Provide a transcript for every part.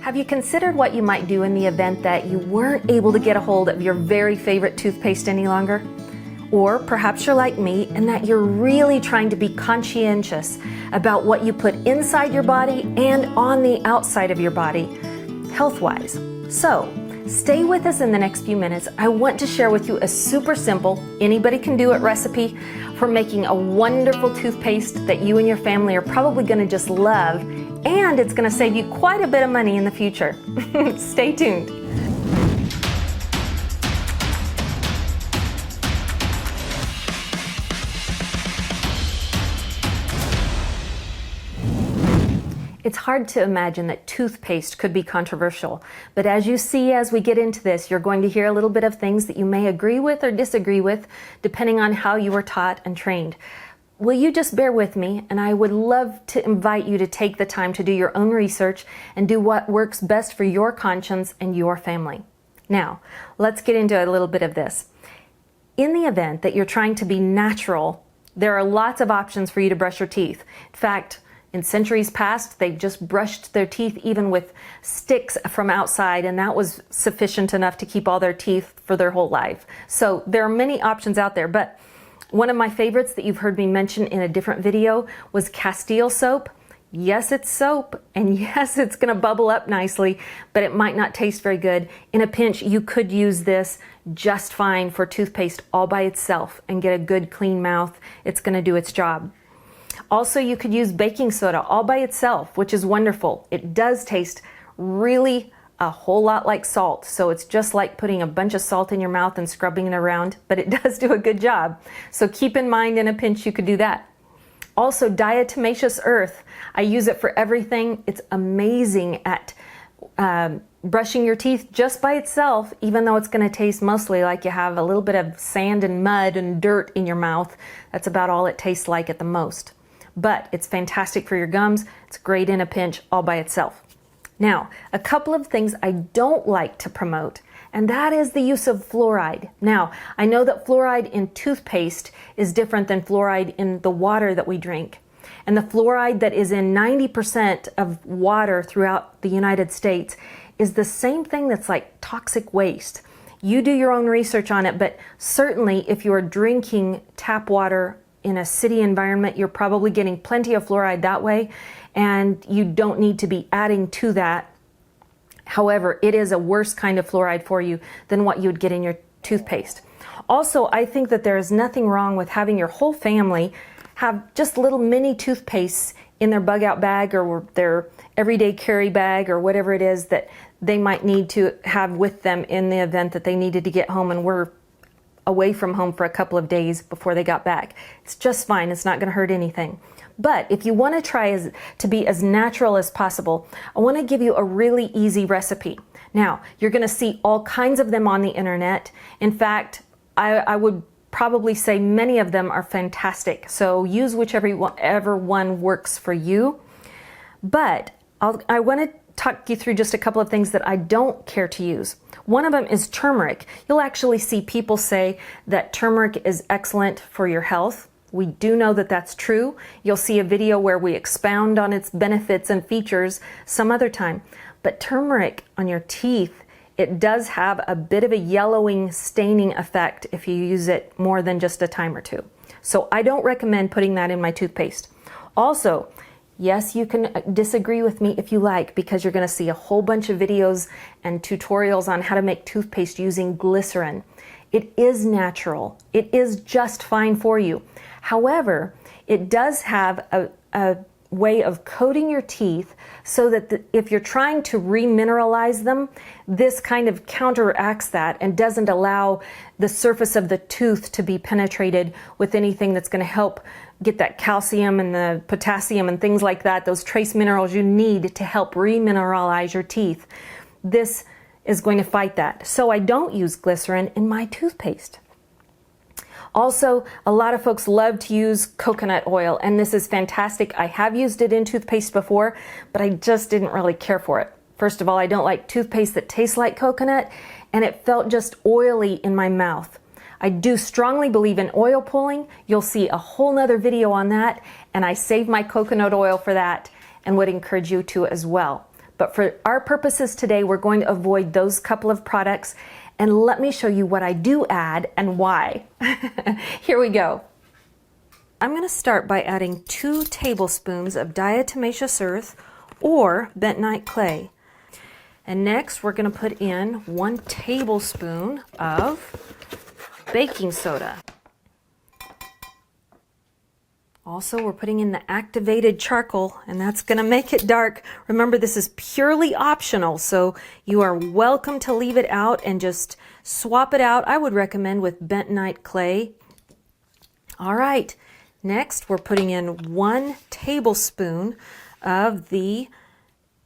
Have you considered what you might do in the event that you weren't able to get a hold of your very favorite toothpaste any longer? Or perhaps you're like me and that you're really trying to be conscientious about what you put inside your body and on the outside of your body, health-wise. So, stay with us in the next few minutes. I want to share with you a super simple, anybody can do it recipe for making a wonderful toothpaste that you and your family are probably going to just love, and it's going to save you quite a bit of money in the future. Stay tuned. It's hard to imagine that toothpaste could be controversial, but as you see as we get into this, you're going to hear a little bit of things that you may agree with or disagree with, depending on how you were taught and trained. Will you just bear with me? And I would love to invite you to take the time to do your own research and do what works best for your conscience and your family. Now, let's get into a little bit of this. In the event that you're trying to be natural, there are lots of options for you to brush your teeth. In fact, in centuries past, they've just brushed their teeth even with sticks from outside, and that was sufficient enough to keep all their teeth for their whole life. So there are many options out there, but one of my favorites that you've heard me mention in a different video was Castile soap. Yes, it's soap, and yes, it's going to bubble up nicely, but it might not taste very good. In a pinch, you could use this just fine for toothpaste all by itself and get a good clean mouth. It's going to do its job. Also, you could use baking soda all by itself, which is wonderful. It does taste really a whole lot like salt, so it's just like putting a bunch of salt in your mouth and scrubbing it around, but it does do a good job. So keep in mind, in a pinch, you could do that. Also, diatomaceous earth. I use it for everything. It's amazing at brushing your teeth just by itself, even though it's going to taste mostly like you have a little bit of sand and mud and dirt in your mouth. That's about all it tastes like at the most. But it's fantastic for your gums. It's great in a pinch all by itself. Now, a couple of things I don't like to promote, and that is the use of fluoride. Now, I know that fluoride in toothpaste is different than fluoride in the water that we drink. And the fluoride that is in 90% of water throughout the United States is the same thing that's like toxic waste. You do your own research on it, but certainly if you're drinking tap water in a city environment, you're probably getting plenty of fluoride that way, and you don't need to be adding to that. However, it is a worse kind of fluoride for you than what you would get in your toothpaste. Also, I think that there is nothing wrong with having your whole family have just little mini toothpastes in their bug out bag or their everyday carry bag or whatever it is that they might need to have with them in the event that they needed to get home and were away from home for a couple of days before they got back. It's just fine. It's not going to hurt anything. But if you want to try to be as natural as possible, I want to give you a really easy recipe. Now, you're going to see all kinds of them on the internet. In fact, I would probably say many of them are fantastic. So use whichever one works for you. But I want to talk you through just a couple of things that I don't care to use. One of them is turmeric. You'll actually see people say that turmeric is excellent for your health. We do know that that's true. You'll see a video where we expound on its benefits and features some other time. But turmeric on your teeth, it does have a bit of a yellowing, staining effect if you use it more than just a time or two. So I don't recommend putting that in my toothpaste. Also, yes, you can disagree with me if you like, because you're going to see a whole bunch of videos and tutorials on how to make toothpaste using glycerin. It is natural. It is just fine for you. However, it does have a way of coating your teeth so that if you're trying to remineralize them, this kind of counteracts that and doesn't allow the surface of the tooth to be penetrated with anything that's going to help get that calcium and the potassium and things like that, those trace minerals you need to help remineralize your teeth. This is going to fight that. So I don't use glycerin in my toothpaste. Also, a lot of folks love to use coconut oil, and this is fantastic. I have used it in toothpaste before, but I just didn't really care for it. First of all, I don't like toothpaste that tastes like coconut, and it felt just oily in my mouth. I do strongly believe in oil pulling. You'll see a whole nother video on that, and I save my coconut oil for that. and would encourage you to as well. But for our purposes today, we're going to avoid those couple of products, and let me show you what I do add and why. Here we go. I'm going to start by adding 2 tablespoons of diatomaceous earth or bentonite clay. And next we're going to put in 1 tablespoon of baking soda. Also, we're putting in the activated charcoal, and that's going to make it dark. Remember, this is purely optional, so you are welcome to leave it out and just swap it out. I would recommend with bentonite clay. All right, next we're putting in 1 tablespoon of the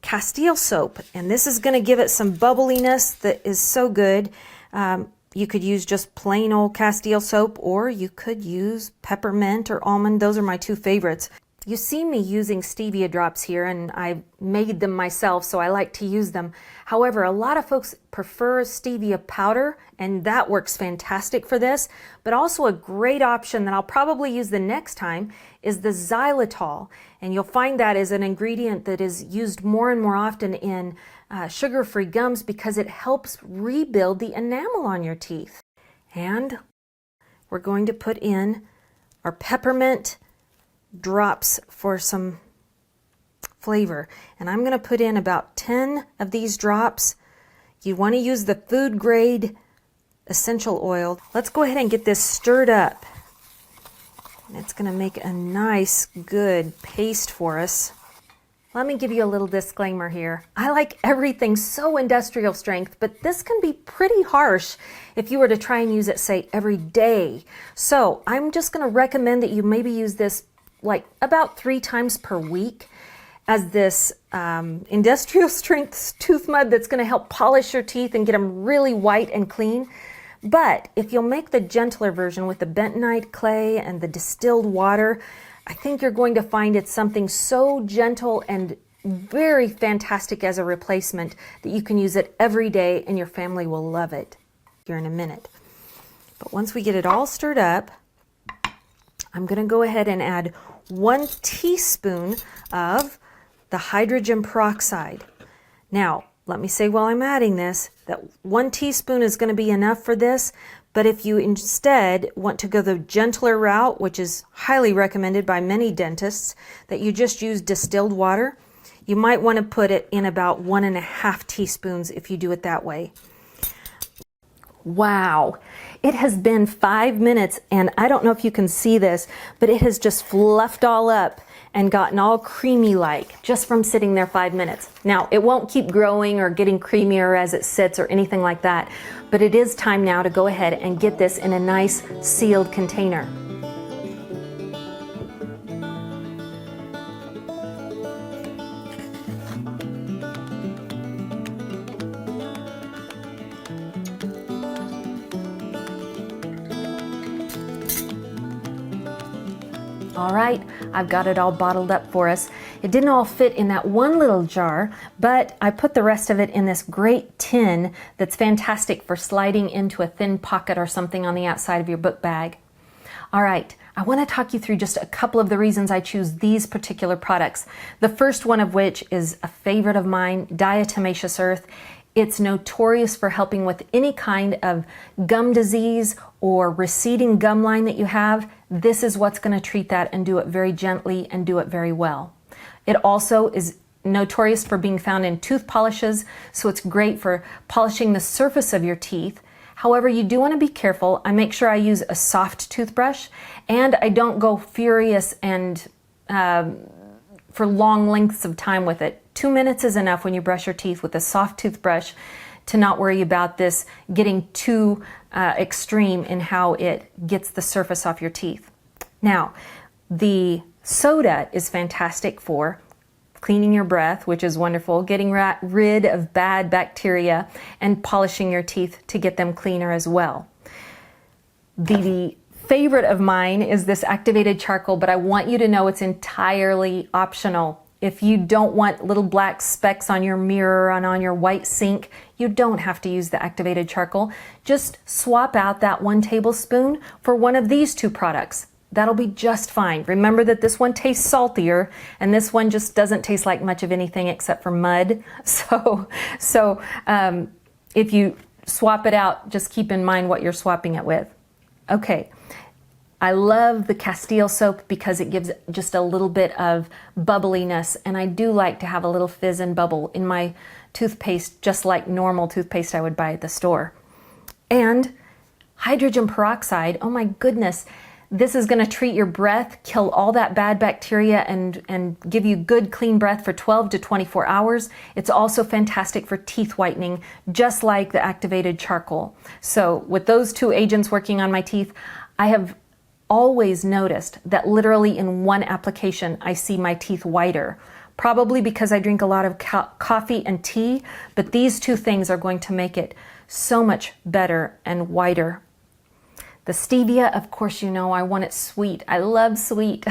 Castile soap, and this is going to give it some bubbliness that is so good. You could use just plain old Castile soap, or you could use peppermint or almond. Those are my 2 favorites. You see me using stevia drops here, and I made them myself, so I like to use them. However, a lot of folks prefer stevia powder, and that works fantastic for this. But also a great option that I'll probably use the next time is the xylitol. And you'll find that is an ingredient that is used more and more often in sugar-free gums because it helps rebuild the enamel on your teeth. And we're going to put in our peppermint drops for some flavor. And I'm going to put in about 10 of these drops. You want to use the food grade essential oil. Let's go ahead and get this stirred up. And it's going to make a nice, good paste for us. Let me give you a little disclaimer here. I like everything so industrial strength, but this can be pretty harsh if you were to try and use it, say, every day. So I'm just going to recommend that you maybe use this like about 3 times per week as this industrial strength tooth mud that's going to help polish your teeth and get them really white and clean. But if you'll make the gentler version with the bentonite clay and the distilled water, I think you're going to find it's something so gentle and very fantastic as a replacement that you can use it every day and your family will love it here in a minute. But once we get it all stirred up, I'm going to go ahead and add 1 teaspoon of the hydrogen peroxide. Now, let me say while I'm adding this that 1 teaspoon is going to be enough for this, but if you instead want to go the gentler route, which is highly recommended by many dentists, that you just use distilled water, you might want to put it in about 1.5 teaspoons if you do it that way. Wow, it has been 5 minutes, and I don't know if you can see this, but it has just fluffed all up and gotten all creamy like just from sitting there 5 minutes. Now, it won't keep growing or getting creamier as it sits or anything like that, but it is time now to go ahead and get this in a nice sealed container. All right, I've got it all bottled up for us. It didn't all fit in that one little jar, but I put the rest of it in this great tin that's fantastic for sliding into a thin pocket or something on the outside of your book bag. All right, I want to talk you through just a couple of the reasons I choose these particular products. The first one of which is a favorite of mine, diatomaceous earth. It's notorious for helping with any kind of gum disease or receding gum line that you have. This is what's going to treat that and do it very gently and do it very well. It also is notorious for being found in tooth polishes, so it's great for polishing the surface of your teeth. However, you do want to be careful. I make sure I use a soft toothbrush, and I don't go furious and for long lengths of time with it. 2 minutes is enough when you brush your teeth with a soft toothbrush to not worry about this getting too extreme in how it gets the surface off your teeth. Now, the soda is fantastic for cleaning your breath, which is wonderful, getting rid of bad bacteria, and polishing your teeth to get them cleaner as well. The favorite of mine is this activated charcoal, but I want you to know it's entirely optional. If you don't want little black specks on your mirror and on your white sink, you don't have to use the activated charcoal. Just swap out that 1 tablespoon for one of these 2 products. That'll be just fine. Remember that this one tastes saltier, and this one just doesn't taste like much of anything except for mud. So if you swap it out, just keep in mind what you're swapping it with. Okay, I love the Castile soap because it gives just a little bit of bubbliness, and I do like to have a little fizz and bubble in my toothpaste, just like normal toothpaste I would buy at the store. And hydrogen peroxide, oh my goodness, this is going to treat your breath, kill all that bad bacteria, and give you good clean breath for 12 to 24 hours. It's also fantastic for teeth whitening, just like the activated charcoal. So with those two agents working on my teeth, I have always noticed that literally in one application I see my teeth whiter. Probably because I drink a lot of coffee and tea, but these two things are going to make it so much better and whiter. The stevia, of course, you know I want it sweet. I love sweet.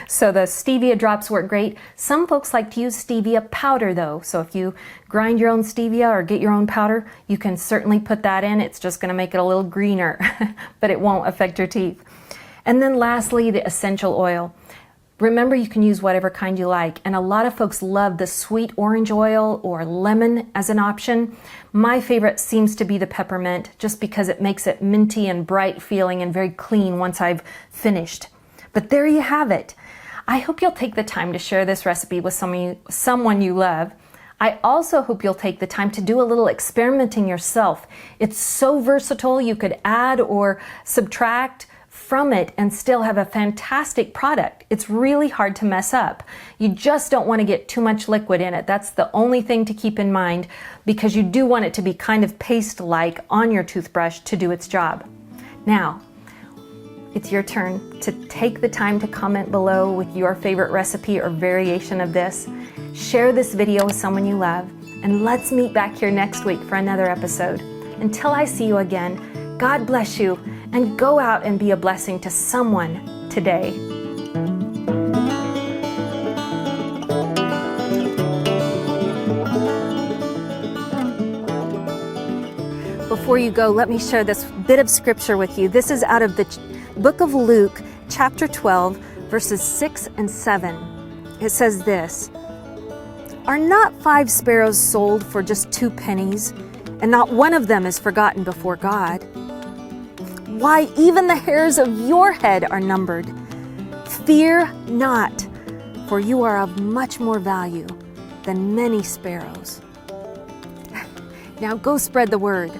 So the stevia drops work great. Some folks like to use stevia powder though. So if you grind your own stevia or get your own powder, you can certainly put that in. It's just going to make it a little greener, but it won't affect your teeth. And then lastly, the essential oil. Remember, you can use whatever kind you like, and a lot of folks love the sweet orange oil or lemon as an option. My favorite seems to be the peppermint, just because it makes it minty and bright feeling and very clean once I've finished. But there you have it. I hope you'll take the time to share this recipe with someone you love. I also hope you'll take the time to do a little experimenting yourself. It's so versatile, you could add or subtract from it and still have a fantastic product. It's really hard to mess up. You just don't want to get too much liquid in it. That's the only thing to keep in mind, because you do want it to be kind of paste-like on your toothbrush to do its job. Now, it's your turn to take the time to comment below with your favorite recipe or variation of this. Share this video with someone you love, and let's meet back here next week for another episode. Until I see you again, God bless you, and go out and be a blessing to someone today. Before you go, let me share this bit of scripture with you. This is out of the book of Luke, chapter 12, verses 6 and 7. It says this: "Are not 5 sparrows sold for just 2 pennies, and not one of them is forgotten before God? Why, even the hairs of your head are numbered. Fear not, for you are of much more value than many sparrows." Now go spread the word.